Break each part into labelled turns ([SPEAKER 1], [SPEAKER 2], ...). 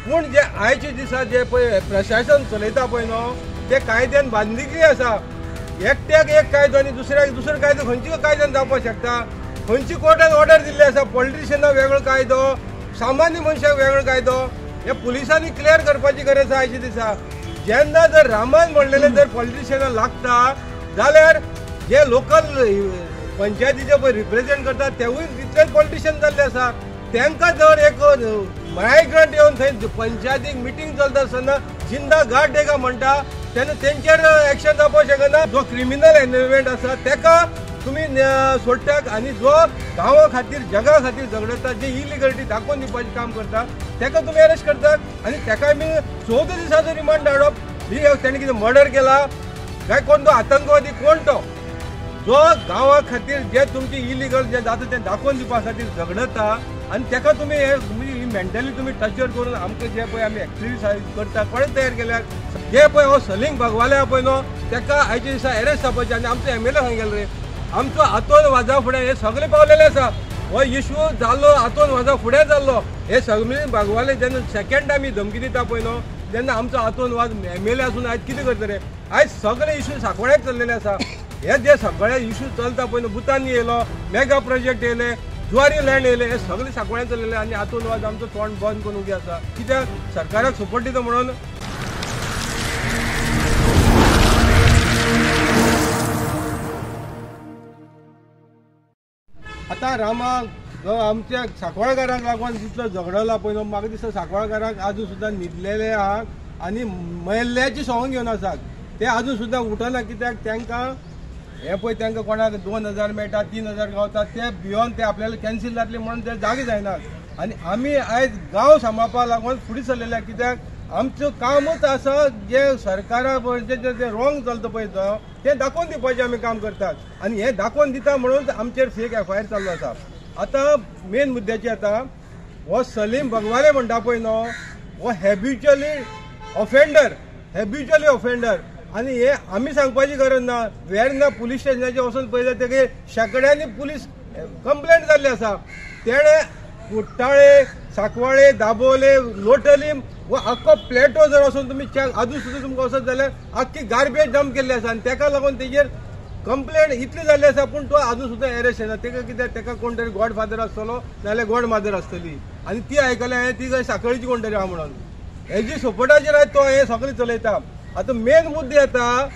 [SPEAKER 1] पूण जे आयचे दिसा जे पळय प्रशासन चलयता पळय न्हू ते कायद्यान बांधिल्ली आसा। एकट्याक एक कायदो आनी दुसऱ्याक दुसरो कायदो खंयच्या कायद्यान जावपाक शकता? खंयची कोर्टान ऑर्डर दिल्ली आसा? पॉलिटिशियनाक वेगळो कायदो, सामान्य मनशाक वेगळो कायदो, हे पुलिसांनी क्लियर करपाची गरज आसा आयचे दिसा। जेन्ना जर रामान म्हणलेले जर पॉलिटिशियनाक लागता जाल्यार जे लोकल पंचायतीचे पळय रिप्रेझेंट करतात तेवूय तितलेच पॉलिटिशियन जाल्ले आसा। तांकां जर एक मायग्रंट येवन थंय पंचायतीक मिटींग चलता आसतना जिंदा गाड देगा म्हणटा तेन्ना तेंचेर एक्शन जावपाक शकना। जो क्रिमिनल एनवायरमेंट आसा तेका तुमी सोडटात आनी जो गांवा खातीर जगा खातीर झगडटा जे इलिगलिटी दाखोवन दिवपाचें काम करता तेका तुमी अरेस्ट करतात आनी तेका आमी 14 दिसाचो रिमांड धाडप। ही तेणें कितें मर्डर केला काय कोण तो आतंकवादी कोण तो जो गांवा खातीर जे तुमची इलिगल जे जाता तें दाखोवन दिवपा खातीर झगडटा आनी तेका तुमी मेंटली तुमी टर्चर करून आमकां जे पळय आमी एक्टिविटीज करता कोणे तयार केल्यात जे पळय हो सलीम भगवाले पळय न्हू तेका आयच्या दिसा अरेस्ट जावपाचें आनी आमचो एमएलए खंय गेलो रे? आमचो हातून वाजा फुडें हे सगळे पावलेले आसा। हो इश्यू जाल्लो हातून वाजा फुडें जाल्लो हे सगळे भगवाले जेन्ना सेकंड टायम ही धमकी दिता पळय न्हू तेन्ना आमचो हातून वाज एमएलए आसून आयज कितें करता रे? आयज सगळे इश्यू सांकवाळ्याक चल्लेले आसा। हे जे सगळे इश्यू चलता पळय न्हू भुतानी येयलो, मेगा प्रोजेक्ट येयले, जुवारी लँड येयले, हे सगळे सांकवाळ्याक चल्लेले आनी हातून वाज आमचो तोंड बंद करून उबी आसा। कित्याक सरकाराक सपोर्ट दिता म्हणून आता रामाक जो आमच्या सांकवाळकारांक लागून जितलो झगडला पळय न्हू म्हाका दिसता सांकवाळकारांक आजून सुद्दां न्हिदलेले आहा आनी मेल्ल्याची सवंग घेवन आसात ते आजून सुद्दां उठना। कित्याक तांकां हे पळय तांकां कोणाक 2000 मेळटा 3000 गावतात ते भियोन ते आपल्याला कॅन्सील जातले म्हणून ते जागे जायनात आनी आमी आयज गांव सांबाळपा लागून फुडें सरलेल्या। कित्याक आमचो कामूच आसा जे सरकारा जे रॉंग चलता पळय तो ते दाखोवन दिवपाचें आमी काम करतात आनी हे दाखोवन दिता म्हणून आमचेर फेक एफआयआर चालू आसा। आतां मेन मुद्द्याची आतां हो सलीम भगवाले म्हणटा पळय न्हू हो हॅबिच्युअली ऑफेंडर आनी हे आमी सांगपाची गरज ना। वेर्ना पुलीस स्टेशनाचेर वचून पळयल्यार तेगे शेकड्यांनी पुलीस कंप्लेंट जाल्ली आसा। तेणे कुट्टाळे, सांकवाळे, दाबोले, लोटलीम वो आख्खो प्लेटो जर वचून तुमी आजून सुद्दां तुमकां वचत जाल्यार आख्खी गार्बेज डंप केल्ली आसा आनी तेका लागून तेजेर कंप्लेंट इतली जाल्ली आसा पूण तो आजून सुद्दां अरेस्ट जायना। तेका कित्याक तेका कोण तरी गॉडफादर आसतलो नाजाल्यार गॉड मदर आसतली आनी ती आयकल्या हांवें ती सांखळीची कोण तरी आहा म्हणून हेजी सपोर्टाचेर तो हे सगळें चलयता। आतां मेन मुद्दे येता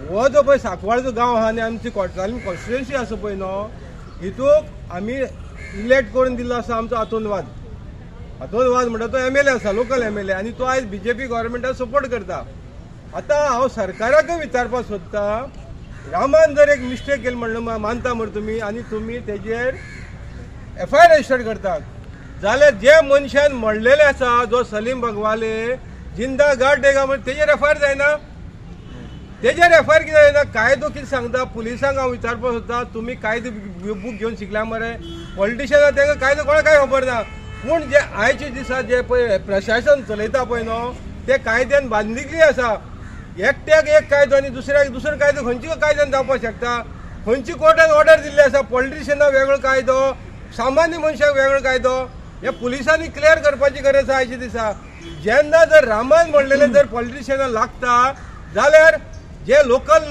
[SPEAKER 1] हो जो पळय सांकवाळचो गांव आहा आनी आमची कोर्टालीम कॉन्स्टिट्युएन्सी आसा पळय न्हू हितूक आमी इलेक्ट करून दिल्लो आसा आमचो हातून म्हणटा तो एमएलए आसा लोकल एमएलए आनी तो आयज बीजेपी गव्हर्मेंटाक सपोर्ट करता। आतां हांव सरकाराकूय विचारपाक सोदता रामान जर एक मिस्टेक केली म्हणून मानता म्हणून तुमी आनी तुमी तेजेर एफआयआर रजिस्टर करतात जाल्यार जे मनशान म्हणलेले आसा जो सलीम भगवाले जिंदा गाड देगा म्हणून तेजेर एफआयआर जायना। तेजेर एफआयआर कितें जायना? कायदो कितें सांगता पुलिसांक हांव विचारपाक सोदता तुमी कायदो बूक घेवन शिकल्या मरे? पॉलिटिशियनां तांकां कायदो कोणाक कांय खबर ना पूण जे आयचे दिसा जे पळय प्रशासन चलयता पळय न्हू ते कायद्यान बांधिल्ली आसा। एकट्याक एक कायदो आनी दुसऱ्याक दुसरो कायदो खंयच्या कायद्यान जावपाक शकता? खंयची कोर्टान ऑर्डर दिल्ली आसा? पॉलिटिशियनाक वेगळो कायदो, सामान्य मनशाक वेगळो कायदो, हे पुलिसांनी क्लियर करपाची गरज आसा आयचे दिसा। जेन्ना जर रामान म्हणलेले जर पॉलिटिशियनाक लागता जाल्यार जे लोकल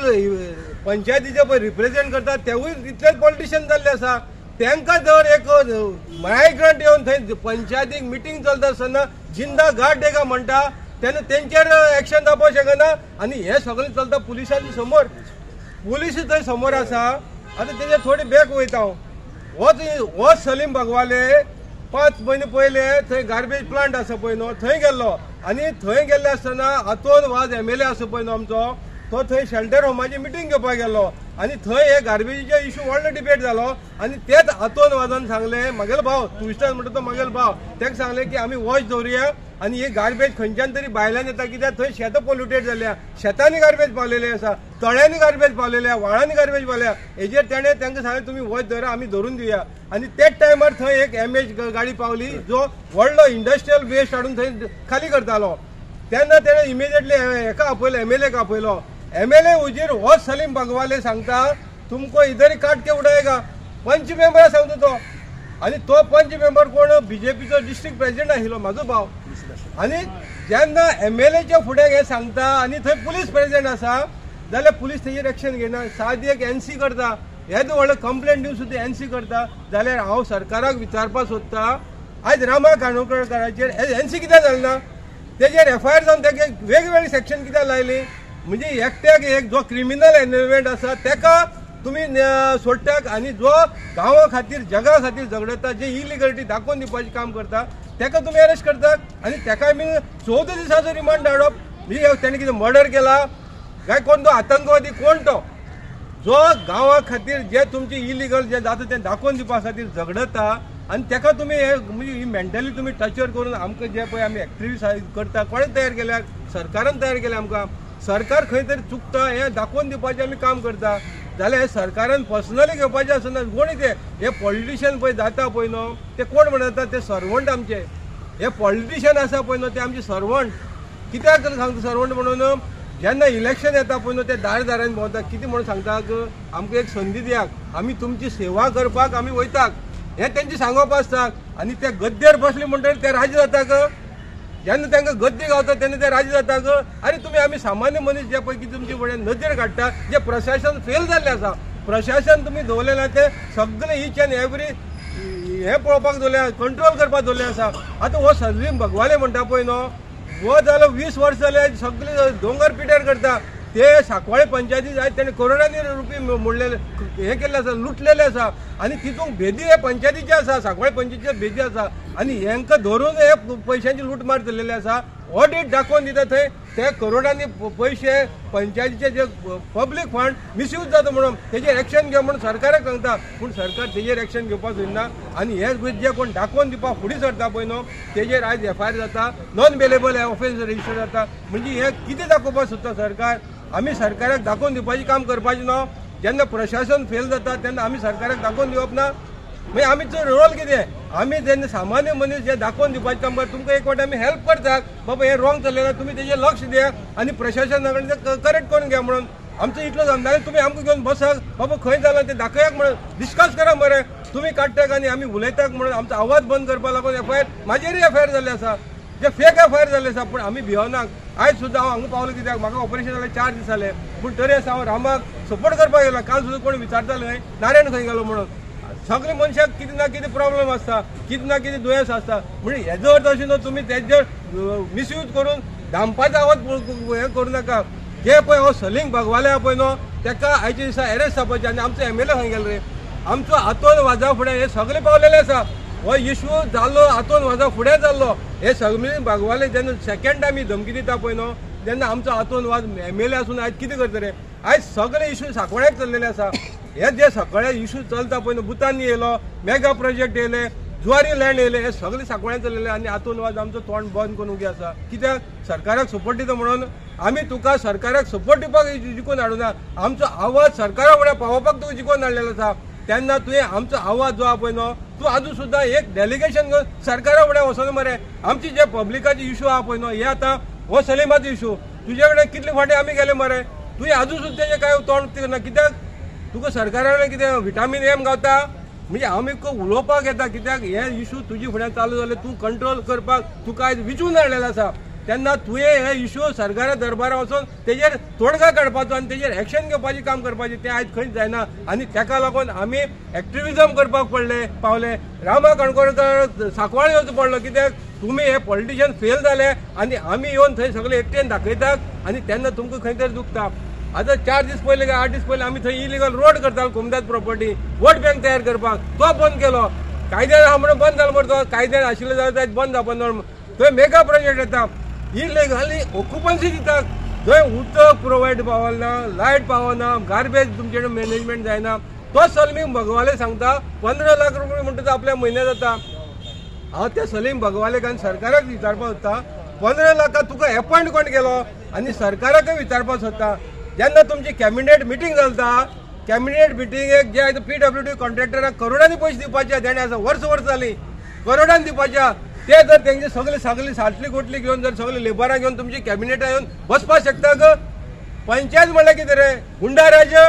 [SPEAKER 1] पंचायतीचे पळय रिप्रेझेंट करतात तेवूय तितलेच पॉलिटिशियन जाल्ले आसा। तांकां जर एक मायग्रंट येवन थंय पंचायतीक मिटींग चलता आसतना जिंदा गाड देगा म्हणटा तेन्ना तेंचेर एक्शन जावपाक शकना आनी हे सगळें चलता पुलिसांच्या समोर। पुलीस थंय समोर आसा। आतां तेजे थोडी बॅक वयता हो सलीम भगवाले 5 म्हयने पयले थंय गार्बेज प्लांट आसा पळय न्हू थंय गेल्लो आनी थंय गेल्ले आसतना हातून वाज एमएलए आसा पळय न्हू आमचो तो थंय शेल्टर होमाची मिटींग घेवपाक गेल्लो आनी थंय हे गार्बेजीचे इश्यू व्हडलो डिबेट जालो आनी तेच हातून वाजोन सांगले म्हागेलो भाव ट्युरिस्टान म्हणटा तो म्हागेलो भाव ताका सांगले की आमी वॉच दवरुया आनी ही गार्बेज खंयच्यान तरी भायल्यान येता कित्याक थंय शेतां पोल्युटेड जाल्या, शेतांनी गार्बेज पावलेले आसा, तळ्यांनी गार्बेज पावलेल्या, व्हाळांनी गार्बेज पावल्या। हेजेर तेणें तांकां सांगलें तुमी वॉच दवरा आमी धरून दिवया आनी तेच टायमार थंय एक एमएच गाडी पावली जो व्हडलो इंडस्ट्रियल वेस्ट हाडून थंय खाली करतालो। तेन्ना तेणें इमिजिएटली हेका आपयलो एमएलएक आपयलो। एमएलए हुजीर हो सलीम भगवाले सांगता तुमको इधर ही काट के उड़ाएगा। पंच मेंबर सांगता तो आनी तो पंच मेंबर कोण बीजेपीचो डिस्ट्रिक्ट प्रेसिडेंट आशिल्लो म्हाजो भाव आणि जेन्ना MLAच्या फुडें हे सांगता आनी थंय पुलीस प्रेजेंट आसा जाल्यार पुलीस तेजेर एक्शन घेना, सादी एक NC करता, येद व्हडलो कंप्लेंट दिवन सुद्दां NC करता, जाल्यार हांव सरकाराक विचारपाक सोदता आज रामा काणकोणकाराचेर NC कित्याक जालें ना, तेजेर FIR जावन तेका वेगवेगळी सेक्शन कित्याक लायली, म्हणजे एकट्याक एक जो क्रिमिनल एनवायरमेंट आसा तेका तुम्ही सोडटाक आनी जो गांवा खातीर जगा खातीर झगडटा, जे इलिगलिटी दाखोवन दिवपाचें काम करता तेका तुम्ही अरेस्ट करतात आनी तेका आमी 14 दिसाचो रिमांड धाडप, म्हणजे तेणे कितें मर्डर केला काय कोण तो आतंकवादी कोण तो जो गांवा खातीर जे तुमचे इलिगल जे जाता ते दाखोवन दिवपा खातीर झगडता आनी तेका तुम्ही म्हणजे ही मेंटली तुम्ही टर्चर करून आमकां जे पळय आमी एक्टिविस्ट करता कोणें तयार केल्या, सरकारान तयार केल्या आमकां, सरकार खंय तरी चुकता हे दाखोवन दिवपाचें आमी काम करता, जाल्यार हे सरकारान पर्सनली घेवपाचें आसना, कोण हे पॉलिटिशियन पळय जाता पळय न्हू ते कोण म्हणटा ते सर्वंट आमचे, हे पॉलिटिशियन आसा पळय न्हू ते आमचे सर्वंट, कित्याक सांगता सर्वंट म्हणून जेन्ना इलेक्शन येता पळय न्हू ते दारांनी भोंवता कितें म्हणून सांगतात आमकां एक संदी दियात आमी तुमची सेवा करपाक आमी वयतात, हे तेंचे सांगप आसता आनी ते गद्देर बसले म्हणटकीर ते राजी जाता जेन्ना तांकां गद्दी गावता तेन्ना ते राजी जाता अरे तुम्ही आमी सामान्य मनीस जे पैकी तुमचे फुडें नदर काडटा, जे प्रशासन फेल जाल्लें आसा, प्रशासन तुमी दवरलें ते सगळे ईच एंड एवरी हे पळोवपाक दवरले, कंट्रोल करपाक दवरलें आसा। आतां हो सलीम भगवाले म्हणटा पळय न्हू, हो जालो 20 वर्स जाले सगळे दोंगर पिटेर करता, ते सांकवाळे पंचायती जाय तेणे करोडांनी रुपये मोडलेले हे केल्ले आसा, लुटलेले आसा आनी तितूंक भेदी हे पंचायतीचे आसा, सांकवाळे पंचायतीचे भेदी आसा आनी हेंकां धरून हे पयशांची लूटमार जाल्लेली आसा, ऑडिट दाखोवन दिता थंय ते करोडांनी पयशे पंचायतीचे जे पब्लीक फंड मिसयूज जाता म्हणून तेजेर एक्शन घेव म्हणून सरकाराक सांगता, पूण सरकार तेजेर एक्शन घेवपाक सोदिना आनी हे जे कोण दाखोवन दिवपाक फुडें सरता पळय न्हू तेजेर आयज FIR जाता, नॉन बेलेबल ऑफेन्स रजिस्टर जाता, म्हणजे हे कितें दाखोवपाक सोदता सरकार, आमी सरकाराक दाखोवन दिवपाचें काम करपाचें न्हू, जेन्ना प्रशासन फेल जाता तेन्ना आमी सरकाराक दाखोवन दिवप ना, मागीर आमीचो रोल कितें, आमी जेन्ना सामान्य मनीस जे दाखोवन दिवपाचें काम करता तुमकां एक वाट आमी हेल्प करतात, बाबा हे रॉंग चल्लें तुमी तेजेर लक्ष दिया आनी प्रशासना कडेन ते करेक्ट करून घ्या म्हणून आमचो इतलो जालें, तुमी आमकां घेवन बसात बाबा खंय जालां तें दाखयाक म्हणून डिस्कस करा मरे, तुमी काडटाक आनी आमी उलयतात म्हणून आमचो आवाज बंद करपाक लागून FIR म्हाजेरूय FIR जाल्ले आसा, जे फेक FIR जाल्ले आसा, पूण आमी भिवनाक, आयज सुद्दां हांव हांगा पावलो कित्याक म्हाका ऑपरेशन जालें 4 दीस जाले, पूण तरी आसा हांव रामाक सपोर्ट करपाक गेलो, काल सुद्दां कोण विचारताले खंय नारायण खंय गेलो म्हणून, सगळे मनशाक कितें ना कितें प्रॉब्लेम आसता, कितें ना कितें दुयेंस आसता, म्हणजे हेजो अर्थ अशें न्हू तुमी तेजेर मिसयूज करून धांपपाचो आवाज हे करूं नाका, जे पळय हो सलीम भगवाले आहा पळय न्हू तेका आयच्या दिसा अरेस्ट जावपाचें आनी आमचो MLA खंय गेलो रे, आमचो हातोन वाजा फुडें हे सगळे पावलेले आसा, हो इश्यू जाल्लो हातोन वाजा फुडें जाल्लो, हे सगळे भगवाले जेन्ना सेकंड टायम ही धमकी दिता पळय न्हू जेन्ना आमचो हातोन वाज MLA आसून आयज कितें करता रे, आयज सगळे इश्यू सांकवाळ्याक चल्लेले आसा, हे जे सगळे इश्यू चलता पळय न्हू भुतानी येयलो, मेगा प्रोजेक्ट येयले, जुवारी लँड येयले, हे सगळे सांकवाळ्याक चल्लेले आनी हातून वाज आमचो तोंड बंद करून उगी आसा, कित्याक सरकाराक सपोर्ट दिता म्हणून, आमी तुका सरकाराक सपोर्ट दिवपाक जिखून हाडूना, आमचो आवाज सरकारा फुडें पावोवपाक तुका जिखून हाडलेलो आसा, तेन्ना तुवें आमचो आवाज जो आहा पळय न्हू तूं आजून सुद्दां एक डेलिगेशन घेवन सरकारा फुडें वचून मरे, आमची जे पब्लिकाचे इश्यू आहा पळय न्हू हे आतां हो सलीमाचो इश्यू, तुजे कडेन कितले फावटी आमी गेले मरे, तुवें आजून सुद्दां तेजें कांय तोंड करना, कित्याक तुका सरकारा कडेन कितें विटामीन M गावता, म्हणजे आमी उलोवपाक येता, कित्याक हे इश्यू तुजे फुड्यान चालू जाले तूं कंट्रोल करपाक तुका आयज विचून हाडलेलो आसा, तेन्ना तुवें हे इश्यू सरकारा दरबारा वचून तेजेर तोडगा काडपाचो आनी तेजेर एक्शन घेवपाचें काम करपाचें, तें आयज खंयच जायना आनी तेका लागून आमी एक्टिविजम करपाक पावले, रामा काणकोणकार सांकवाळे येवचो पडलो, कित्याक तुमी हे पॉलिटिशियन फेल जाले आनी आमी येवन थंय सगळे एकटेन दाखयतात आनी तेन्ना तुमकां खंय तरी दुखता। आतां 4 दीस पयले काय 8 दीस पयले आमी थंय इलिगल रोड करतालो कोमदात प्रॉपर्टी, वोट बँक तयार करपाक, तो बंद केलो, कायद्यान आहा म्हणून बंद जालो मरे, तो कायद्यान आशिल्लो जाल्यार बंद जावपाना, थंय मेगा प्रोजेक्ट येता, इलिगली ऑक्युपन्सी दितात, थंय उदक प्रोवायड पावना, लायट पावना, गार्बेज तुमचे कडेन मॅनेजमेंट जायना, तो सलीम भगवाले सांगता 15 लाख रुपये म्हणटा तो आपल्या म्हयन्या जाता। हांव त्या सलीम भगवालेक सरकाराक विचारपाक सोदता 15 लाखाक तुका अपॉयंट कोण केलो आनी सरकाराकय विचारपाक सोदता, जेन्ना तुमची कॅबिनेट मिटींग चलता, कॅबिनेट मिटींगेक जे PWD कॉन्ट्रॅक्टराक करोडांनी पयशे दिवपाचे तेणे आसा वर्स जाली करोडांनी दिवपाच्या, ते जर तेंचे सगळे साटली गोटली घेवन जर सगळे लेबरां घेवन तुमची कॅबिनेटान येवन बसपाक शकता ग? पंचायत म्हणल्यार कितें रे, हुंडा राज्य,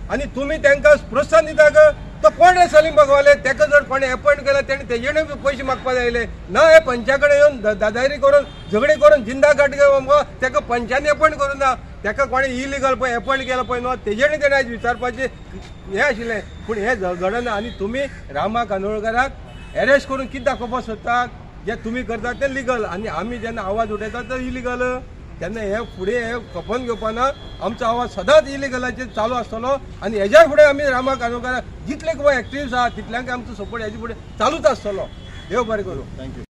[SPEAKER 1] आनी तुमी तांकां प्रोत्साहन दिता ग? तो कोण रे सलीम भगवाले ताका जर कोणी अपॉइंट केला तेणे तेजेने पैसे मागपा जायले ना हे पंचाकडे येऊन दादागिरी करून झगडे करून जिंदा घाट घेवन ताका पंचांनी अपॉइंट करून ना ताका कोणी इलिगल पळय अपॉइंट केला पळय न्हू तेजेने तेणे आज विचारपाचें हें आशिल्लें पूण हें घडना आनी तुमी रामा कांदोळकराक अरेस्ट करून कितें दाखोवपाक सोदतात जे तुमी करतात तें लिगल आनी आमी जेन्ना आवाज उठयतात ते इलिगल तेन्ना हे फुडें हे खपोवन घेवपाना आमचो आवाज सदांच इलिगलाचेर चालू आसतलो आनी हेज्या फुडें आमी रामा कांदोळकराक जितले गोवा एक्टिव्हिस्ट आहा तितल्यांक आमचो सपोर्ट हेजे फुडें चालूच आसतलो देव बरें करूं. थँक्यू.